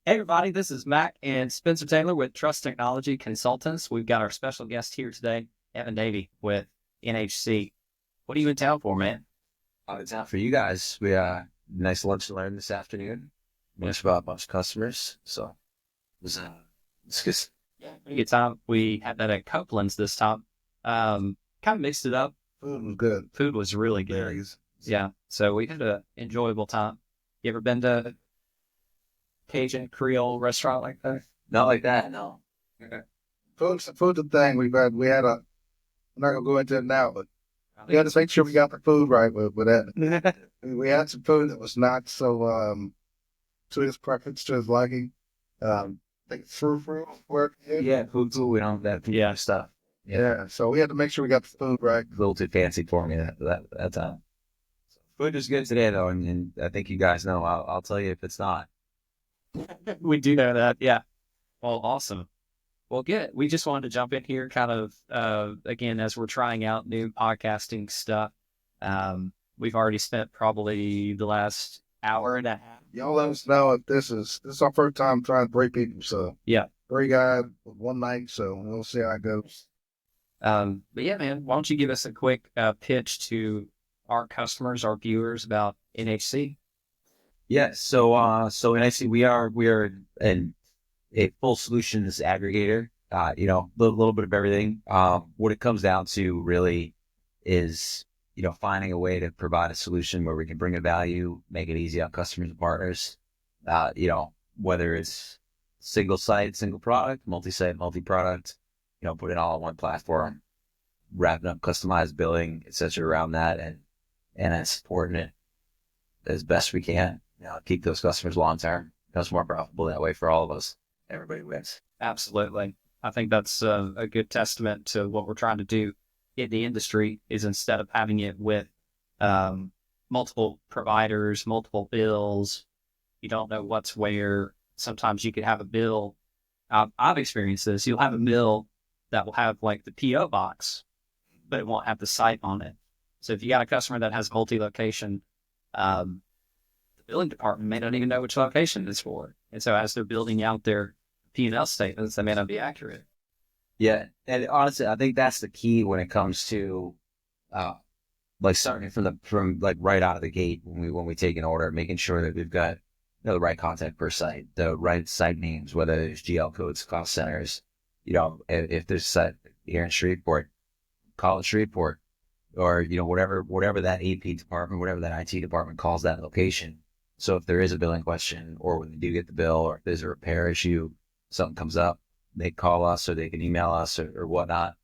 Hey everybody, this is Mack and Spencer Taylor with Trust Technology Consultants. We've got our special guest here today, Evan Davie with NHC. What are you in town for, man? It's out for you guys. We nice lunch and learn this afternoon. Lunch about a bunch of customers. So it was it's just Yeah, pretty good time. We had that at Copeland's this time. Kind of mixed it up. Food was good. Food was really good. Very good. Yeah, so we had an enjoyable time. You ever been to Cajun Creole restaurant like that? not like that, no. Food's the thing. We had a, I'm not gonna go into it now, but we had to make sure we got the food right with that. We had some food that was not so to his preference, to his liking. I think fruit work. Yeah, food too. We don't have that Yeah. stuff. Yeah. So we had to make sure we got the food right. A little too fancy for me that time. Food is good today though, and I think you guys know. I'll tell you if it's not. We do know that. Yeah. Well, awesome. Well, good. We just wanted to jump in here kind of, again, as we're trying out new podcasting stuff. We've already spent probably the last hour and a half. Y'all let us know if this is our first time trying 3 people. So Yeah. 3 guys with one night. So we'll see how it goes. But yeah, man, why don't you give us a quick pitch to our customers, our viewers about NHC? Yeah. So NIC, we are a full solutions aggregator. Little bit of everything. What it comes down to really is, finding a way to provide a solution where we can bring a value, make it easy on customers and partners. Whether it's single site, single product, multi-site, multi-product, put it all on one platform, wrapping up customized billing, et cetera, around that, and supporting it as best we can. Keep those customers long term. It's more profitable that way for all of us. Everybody wins. Absolutely. I think that's a good testament to what we're trying to do in the industry is instead of having it with multiple providers, multiple bills, you don't know what's where. Sometimes you could have a bill. I've experienced this. You'll have a bill that will have like the PO box, but it won't have the site on it. So if you got a customer that has multi-location, the billing department may not even know which location it's for. And so as they're building out their P&L statements, they may not be accurate. Yeah, and honestly, I think that's the key when it comes to, like starting from like right out of the gate when we take an order, making sure that we've got the right contact per site, the right site names, whether it's GL codes, cost centers. If there's a site here in Shreveport, call it Shreveport, or whatever that AP department, whatever that IT department calls that location. So if there is a billing question, or when they do get the bill, or if there's a repair issue, something comes up, they call us or they can email us or whatnot,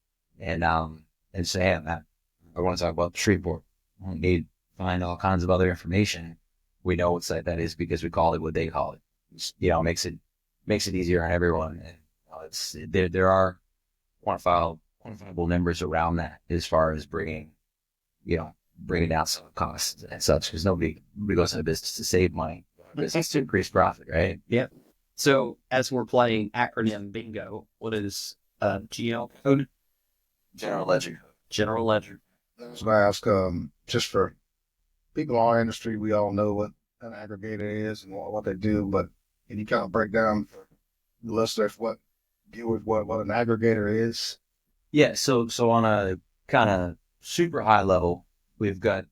and say, hey, I want to talk about Shreveport. We need to find all kinds of other information. We know what site that is because we call it what they call it. Makes it easier on everyone. And there are quantifiable numbers around that as far as bringing down some costs and such, because nobody goes into business to save money. Business to increase profit, right? Yeah. So as we're playing acronym bingo, what is GL code? General ledger. General ledger. I was going to ask, just for people in our industry, we all know what an aggregator is and what they do, but can you kind of break down for the listeners what an aggregator is? Yeah. So on a kind of super high level, we've got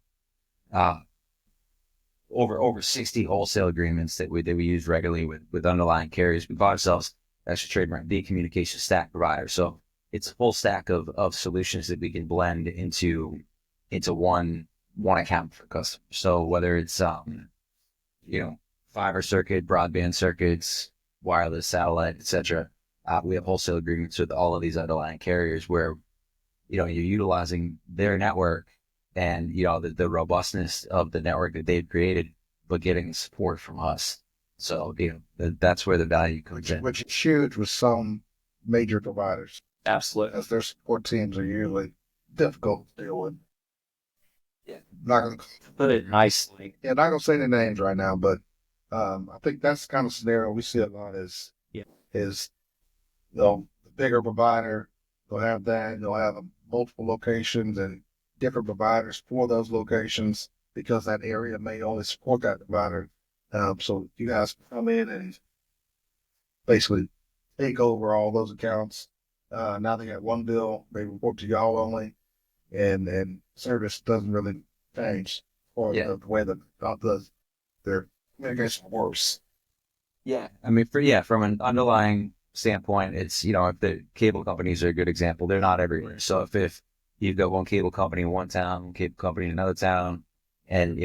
over 60 wholesale agreements that we use regularly with underlying carriers. We bought ourselves actually trademark the communication stack provider. So it's a full stack of solutions that we can blend into one account for customers. So whether it's fiber circuit, broadband circuits, wireless, satellite, etc. We have wholesale agreements with all of these underlying carriers where you're utilizing their network and the robustness of the network that they've created, but getting support from us. So that's where the value comes in. Which is huge with some major providers, Absolutely. as their support teams are usually difficult to deal with. Yeah. Not gonna Put it nicely. not gonna say the names right now, but I think that's the kind of scenario we see a lot is the bigger provider, they'll have that, they'll have multiple locations and different providers for those locations because that area may only support that provider. So you guys come in and basically take over all those accounts. Now they got one bill. They report to y'all only, and service doesn't really change for Yeah. the way that their communication works. Yeah. I mean, from an underlying standpoint, it's, if the cable companies are a good example, they're not everywhere. So if you've got one cable company in one town, one cable company in another town, and,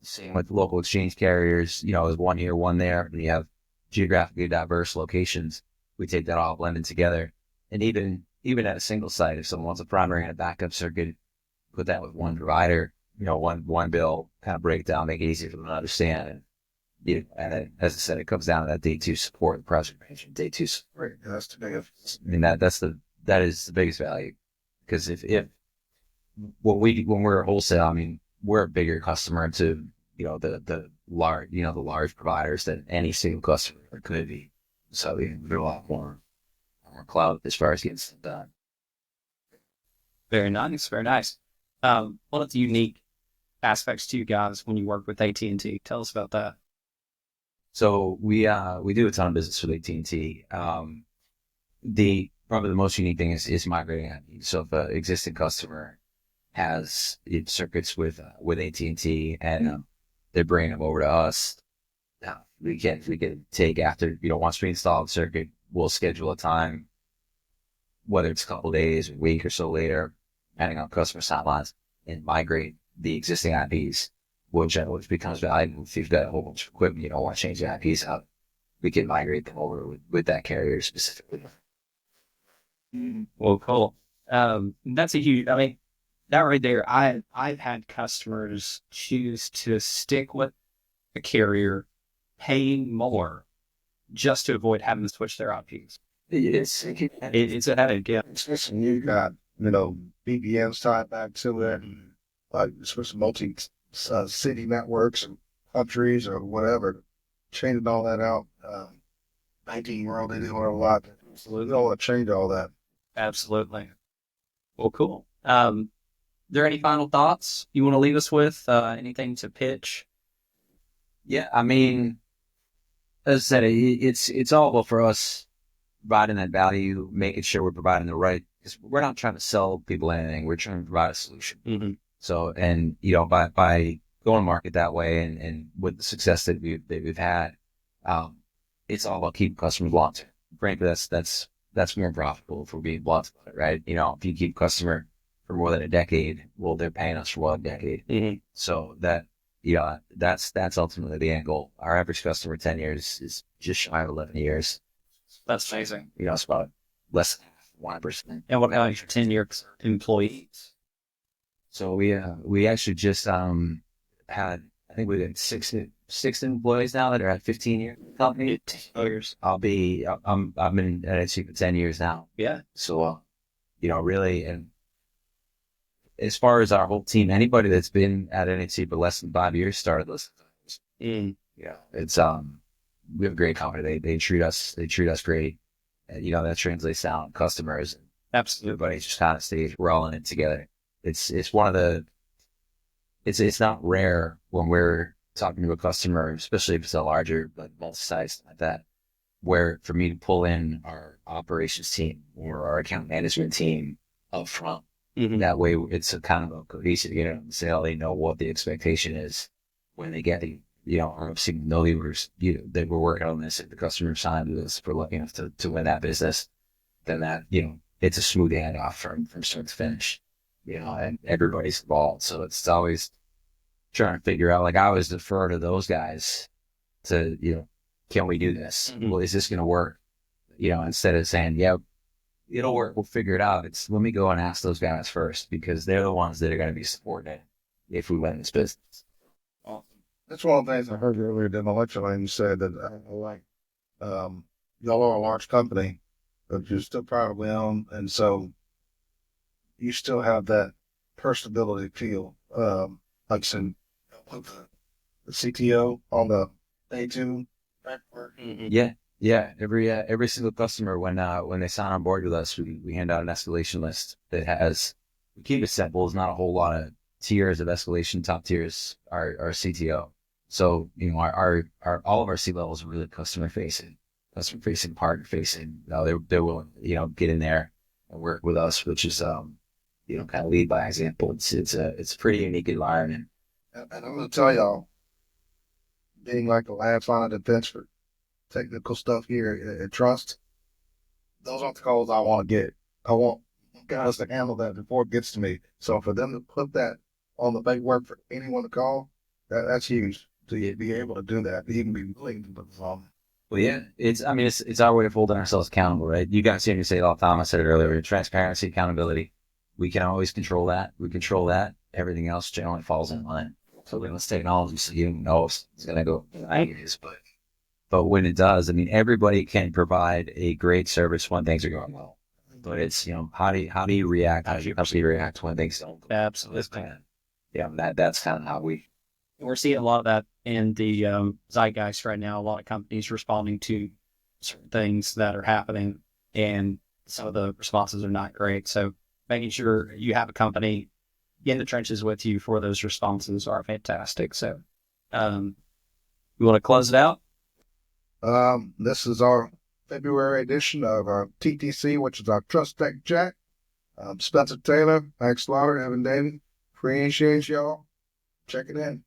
same with local exchange carriers, there's one here, one there, and you have geographically diverse locations. We take that all blended together. And even at a single site, if someone wants a primary and a backup circuit, put that with one provider, one bill, kind of breakdown, make it easier for them to understand. And then, as I said, it comes down to that day two support, the project management, day two support. Right. That's the biggest. I mean, that is the biggest value. Because if when we're a wholesale, I mean, we're a bigger customer to, the large providers than any single customer could be. So we're a lot more cloud as far as getting stuff done. Very nice. Very nice. One of the unique aspects to you guys when you work with AT&T, tell us about that. So we do a ton of business with AT&T. Probably the most unique thing is migrating. So if an existing customer has circuits with AT&T and they're bringing them over to us, we can take after, once we install the circuit, we'll schedule a time, whether it's a couple of days, a week or so later, depending on customer timelines, and migrate the existing IPs, which becomes valuable if you've got a whole bunch of equipment, you don't want to change the IPs out. We can migrate them over with that carrier specifically. Well, cool. That's a huge, I mean, that right there, I've had customers choose to stick with a carrier paying more just to avoid having to switch their IPs. It's a headache, yeah. Especially when you got, VPNs tied back to it, like especially multi city networks and countries or whatever, changing all that out. 19-year-old, they do it a lot. Absolutely. We don't want to change all that. Absolutely. Well, cool. There any final thoughts you want to leave us with? Anything to pitch? Yeah, I mean, as I said, it's all about for us providing that value, making sure we're providing the right, because we're not trying to sell people anything. We're trying to provide a solution. Mm-hmm. So, and, by going to market that way and with the success that we've had, it's all about keeping customers long term. Frankly, that's more profitable if we're being blunt about it, right? If you keep a customer for more than a decade, well, they're paying us for more than a decade. Mm-hmm. So that's ultimately the end goal. Our average customer 10 years is just shy of 11 years. That's amazing. It's about less than 1%. And what about your 10-year employees? So we actually just had, I think we had six employees now that are at 15 years company. 10 years. I've been in NHC for 10 years now. Yeah. So really, and as far as our whole team, anybody that's been at NHC for less than 5 years started listening to us. Yeah, it's we have a great company. They treat us great. And, that translates down to customers. Absolutely. Everybody's just kind of stays. We're all in it together. It's one of the. It's not rare when we're talking to a customer, especially if it's a larger, like multi-site like that, where for me to pull in our operations team or our account management team up front. Mm-hmm. That way, it's a kind of a cohesive, sale. They know what the expectation is when they get the, obviously know they were working on this. If the customer signed with us, if we're lucky enough to win that business, then that, it's a smooth handoff from start to finish, and everybody's involved. So it's always trying to figure out, like, I always defer to those guys to, can we do this? Mm-hmm. Well, is this going to work? Instead of saying, yeah, it'll work, we'll figure it out. It's let me go and ask those guys first, because they're the ones that are going to be supporting it if we win this business. Awesome. That's one of the things I heard earlier in the lecture line. You said that y'all are a large company, but you're still privately owned, and so you still have that personability feel. Like I said, the CTO on the A2 network. Mm-hmm. Yeah. Every single customer, when they sign on board with us, we hand out an escalation list that has, we keep it simple. There's not a whole lot of tiers of escalation. Top tiers are CTO. So, all of our C levels are really customer facing. customer facing, partner facing. They're willing, get in there and work with us, which is, kind of lead by example. It's a pretty unique environment. And I'm going to tell y'all, being like the last line of defense for technical stuff here at Trust, those aren't the calls I want to get. I want guys to handle that before it gets to me. So for them to put that on the paperwork for anyone to call, that's huge. To be able to do that, to even be willing to put this on. Well, yeah, it's our way of holding ourselves accountable, right? You guys hear me say it all the time. I said it earlier, transparency, accountability. We can always control that. We control that. Everything else generally falls in line. So with this technology, so you don't know if it's going to go years, but when it does, everybody can provide a great service when things are going well. But it's, how do you react? How do you react when things don't go? Absolutely. Yeah, that's kind of how we're seeing a lot of that in the zeitgeist right now. A lot of companies responding to certain things that are happening, and some of the responses are not great. So making sure you have a company in the trenches with you for those responses are fantastic. So you want to close it out? This is our February edition of our TTC, which is our Trust Tech Chat. Spencer Taylor, Mack, Evan Davie. Appreciate y'all. Check it in.